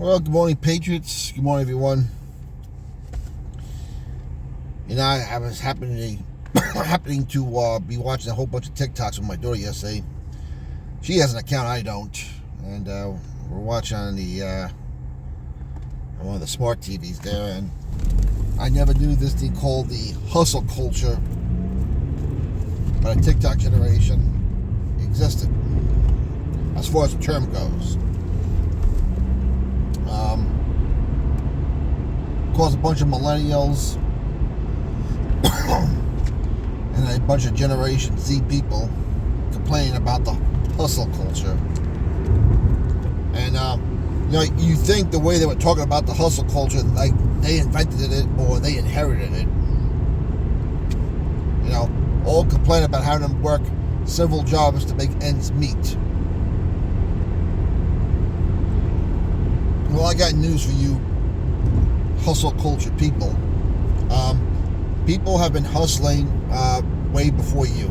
Well, good morning, Patriots. Good morning, everyone. You know, I was happening to be watching a whole bunch of TikToks with my daughter yesterday. She has an account, I don't, and we're watching on one of the smart TVs there, and I never knew this thing called the hustle culture by the TikTok generation existed, as far as the term goes. Of course, a bunch of millennials and a bunch of Generation Z people complaining about the hustle culture. And you think the way they were talking about the hustle culture, like they invented it or they inherited it. You know, all complaining about having to work several jobs to make ends meet. Well, I got news for you, hustle culture people. People have been hustling way before you.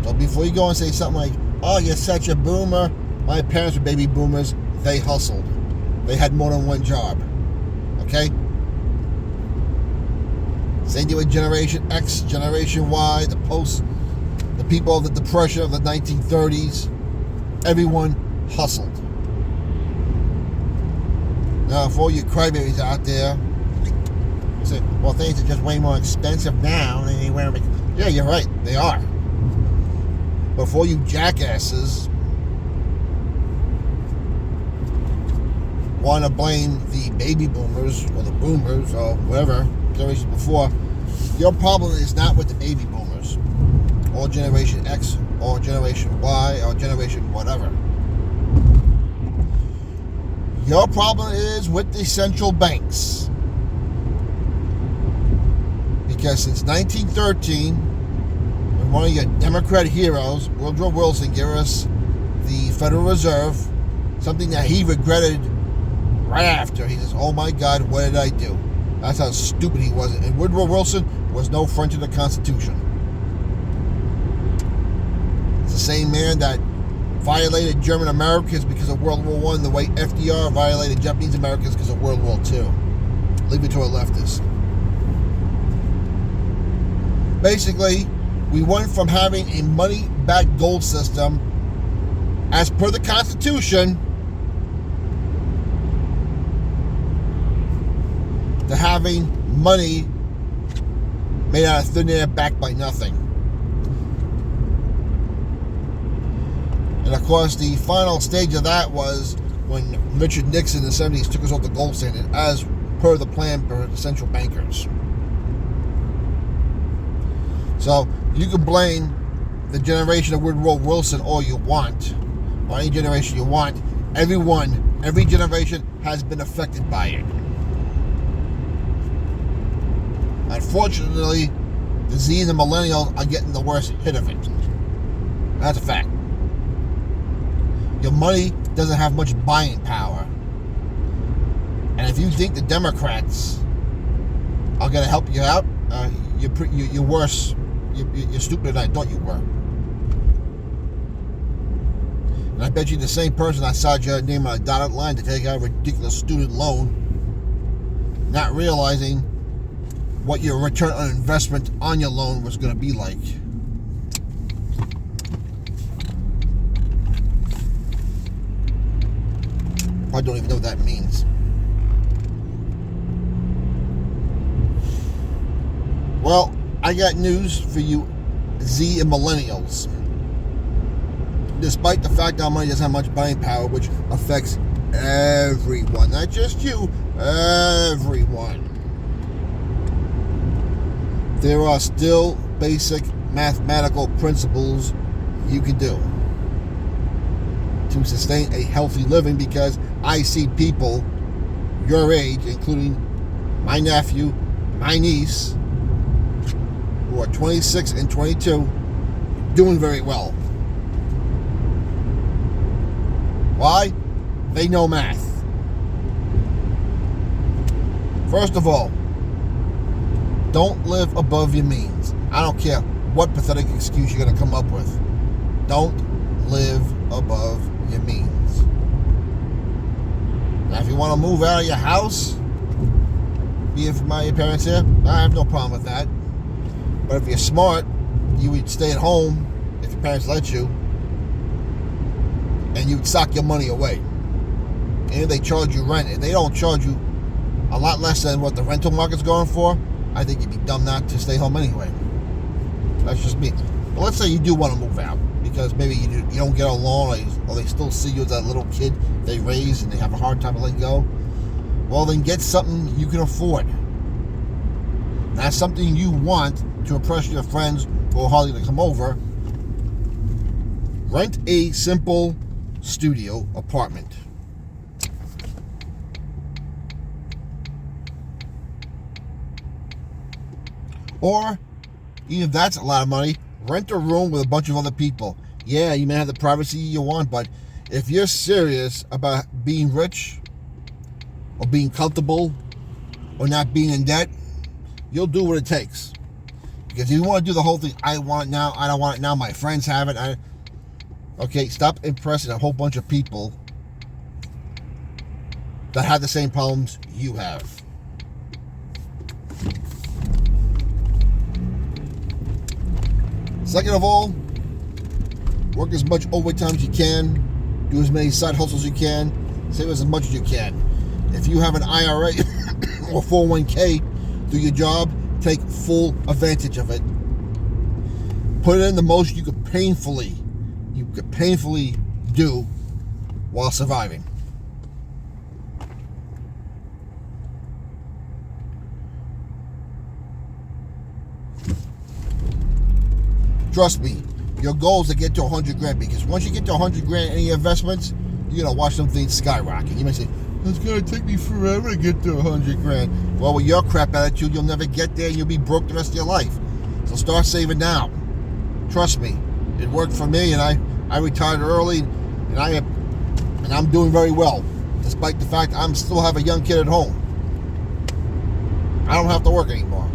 So before you go and say something like, "Oh, you're such a boomer," my parents were baby boomers. They hustled. They had more than one job. Okay? Same thing with Generation X, Generation Y, the people of the Depression of the 1930s. Everyone hustled. Now, for all you crybabies out there, say, well, things are just way more expensive now than they were. Yeah, you're right, they are. But for all you jackasses want to blame the baby boomers or the boomers or whatever generations before, your problem is not with the baby boomers or Generation X or Generation Y or Generation whatever. Your problem is with the central banks. Because since 1913, when one of your Democrat heroes, Woodrow Wilson, gave us the Federal Reserve, something that he regretted right after. He says, "Oh my God, what did I do?" That's how stupid he was. And Woodrow Wilson was no friend to the Constitution. It's the same man that violated German Americans because of World War I, the way FDR violated Japanese Americans because of World War II. Leave it to a leftist. Basically, we went from having a money-backed gold system, as per the Constitution, to having money made out of thin air backed by nothing. And of course, the final stage of that was when Richard Nixon in the 70s took us off the gold standard, as per the plan for the central bankers. So you can blame the generation of Woodrow Wilson all you want, or any generation you want. Every generation has been affected by it. Unfortunately, the Z and the millennials are getting the worst hit of it. That's a fact. Your money doesn't have much buying power. And if you think the Democrats are going to help you out, you're worse. You're stupider than I thought you were. And I bet you the same person that saw your name on a dotted line to take out a ridiculous student loan, not realizing what your return on investment on your loan was going to be like. I don't even know what that means. Well, I got news for you Z and millennials. Despite the fact that money doesn't have much buying power, which affects everyone, not just you, everyone, there are still basic mathematical principles you can do to sustain a healthy living, because I see people your age, including my nephew, my niece, who are 26 and 22, doing very well. Why? They know math. First of all, don't live above your means. I don't care what pathetic excuse you're going to come up with. Don't live above want to move out of your house, be it from your parents here, I have no problem with that. But if you're smart, you would stay at home if your parents let you, and you'd sock your money away. And if they charge you rent, and they don't charge you a lot less than what the rental market's going for, I think you'd be dumb not to stay home anyway. That's just me. But let's say you do want to move out because maybe you don't get along, or they still see you as that little kid they raised and they have a hard time letting go. Well, then get something you can afford. That's something you want to impress your friends who are hardly going to come over. Rent a simple studio apartment. Or, even if that's a lot of money, rent a room with a bunch of other people. Yeah, you may have the privacy you want, but if you're serious about being rich, or being comfortable, or not being in debt, you'll do what it takes. Because if you want to do the whole thing, I want it now, I don't want it now, my friends have it. Okay, stop impressing a whole bunch of people that have the same problems you have. Second of all, work as much overtime as you can, do as many side hustles as you can, save as much as you can. If you have an IRA or 401k through your job, take full advantage of it. Put in the most you could painfully do while surviving. Trust me, your goal is to get to 100 grand, because once you get to 100 grand in your investments, you're going to watch some things skyrocket. You may say, it's going to take me forever to get to 100 grand. Well, with your crap attitude, you'll never get there and you'll be broke the rest of your life. So start saving now. Trust me, it worked for me, and I retired early, and I'm doing very well, despite the fact I still have a young kid at home. I don't have to work anymore.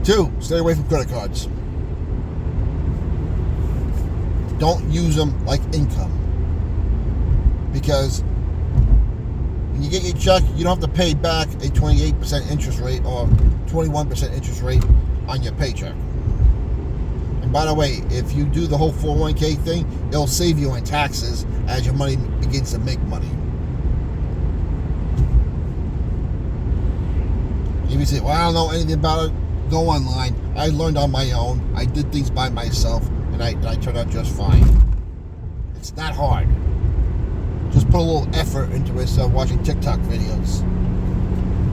Two, stay away from credit cards. Don't use them like income. Because when you get your check, you don't have to pay back a 28% interest rate or 21% interest rate on your paycheck. And by the way, if you do the whole 401k thing, it'll save you in taxes as your money begins to make money. You may say, well, I don't know anything about it. Go online. I learned on my own. I did things by myself, and I turned out just fine. It's not hard. Just put a little effort into it, instead of watching TikTok videos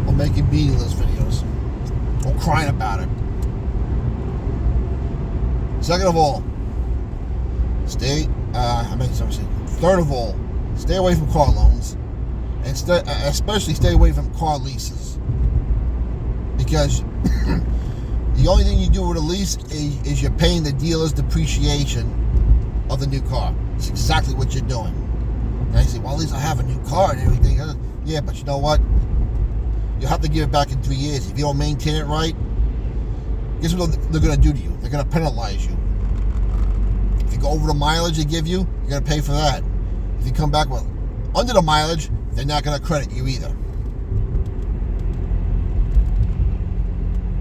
or making meaningless videos or crying about it. Second of all, third of all, stay away from car loans, and especially stay away from car leases, because the only thing you do with a lease is you're paying the dealer's depreciation of the new car. It's exactly what you're doing. And I say, well, at least I have a new car and everything. Yeah, but you know what? You'll have to give it back in 3 years. If you don't maintain it right, guess what they're going to do to you? They're going to penalize you. If you go over the mileage they give you, you're going to pay for that. If you come back with under the mileage, they're not going to credit you either.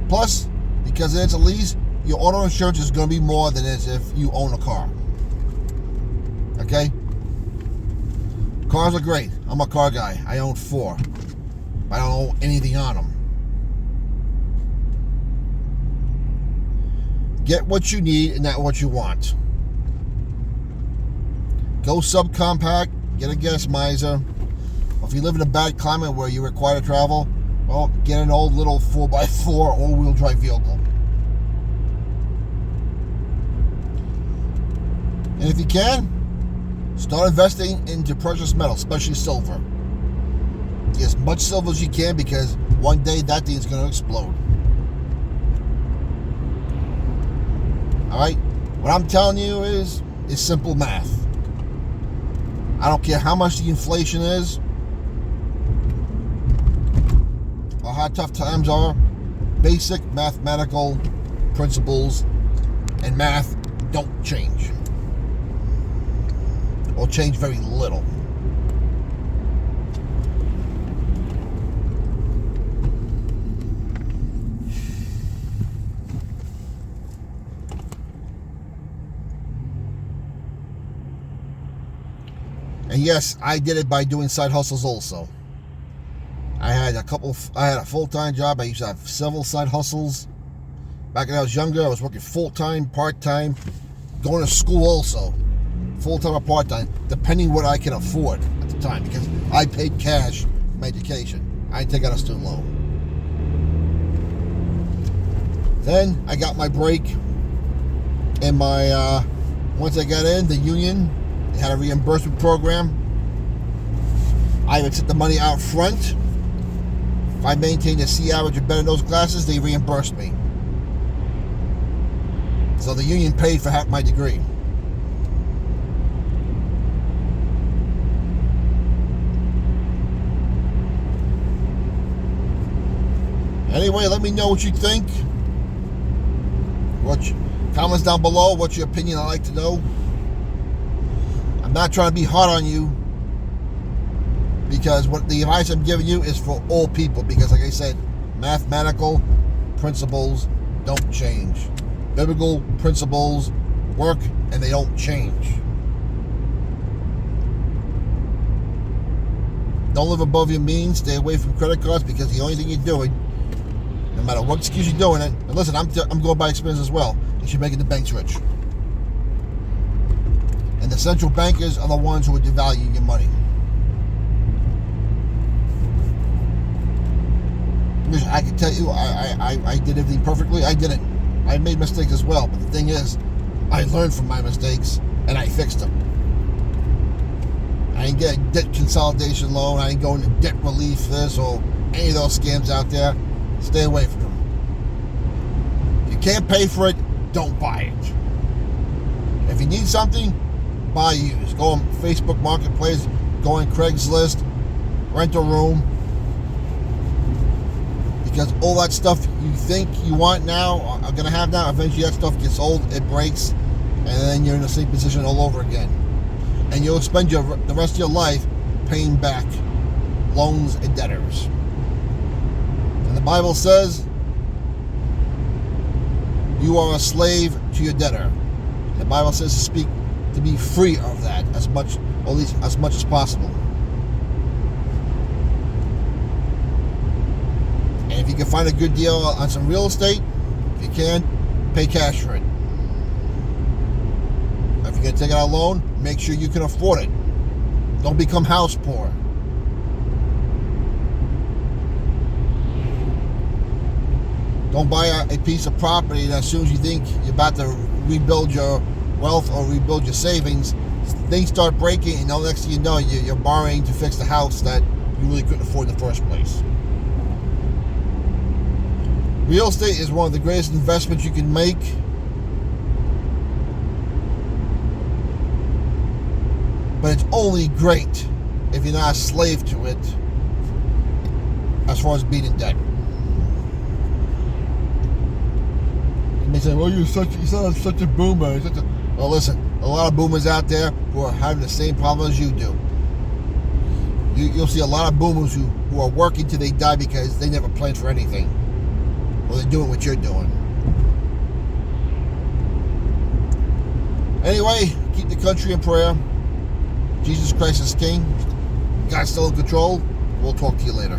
Plus, because it's a lease, your auto insurance is going to be more than as if you own a car. Okay? Cars are great. I'm a car guy. I own 4. But I don't own anything on them. Get what you need and not what you want. Go subcompact. Get a gas miser. Or if you live in a bad climate where you require to travel, well, get an old little 4x4 all-wheel drive vehicle. And if you can, start investing into precious metals, especially silver. Get as much silver as you can, because one day that thing is going to explode. Alright? What I'm telling you is simple math. I don't care how much the inflation is, or how tough times are. Basic mathematical principles and math don't change. Or change very little. And yes, I did it by doing side hustles also. I had a full-time job. I used to have several side hustles. Back when I was younger, I was working full-time, part-time, going to school also. Full-time or part-time, depending what I can afford at the time, because I paid cash for my education. I didn't take out a student loan. Then I got my break in my, once I got in, the union, they had a reimbursement program. I would set the money out front. If I maintained a C average or better in those classes, they reimbursed me. So the union paid for half my degree. Anyway, let me know what you think. Comments down below. What's your opinion? I'd like to know. I'm not trying to be hard on you, because what the advice I'm giving you is for all people, because like I said, mathematical principles don't change. Biblical principles work and they don't change. Don't live above your means. Stay away from credit cards, because the only thing you're doing, no matter what excuse you're doing it, and listen, I'm going by experience as well, is you're making the banks rich. And the central bankers are the ones who are devaluing your money. I can tell you, I did everything perfectly. I didn't. I made mistakes as well. But the thing is, I learned from my mistakes and I fixed them. I didn't get a debt consolidation loan. I didn't go into debt relief this or any of those scams out there. Stay away from them. If you can't pay for it, don't buy it. If you need something, buy used. Go on Facebook Marketplace, go on Craigslist, rent a room. Because all that stuff you think you want now, are going to have now, eventually that stuff gets old, it breaks, and then you're in the same position all over again. And you'll spend the rest of your life paying back loans and debtors. And the Bible says you are a slave to your debtor. And the Bible says to be free of that as much, or at least as much as possible. And if you can find a good deal on some real estate, if you can, pay cash for it. If you're going to take out a loan, make sure you can afford it. Don't become house poor. Don't buy a piece of property and as soon as you think you're about to rebuild your wealth or rebuild your savings, things start breaking, and the next thing you know, you're borrowing to fix the house that you really couldn't afford in the first place. Real estate is one of the greatest investments you can make. But it's only great if you're not a slave to it as far as being in debt. You may say, well, you sound such a boomer. Well, listen, a lot of boomers out there who are having the same problem as you do. You'll see a lot of boomers who are working till they die because they never planned for anything. Well, they're doing what you're doing. Anyway, keep the country in prayer. Jesus Christ is King. God's still in control. We'll talk to you later.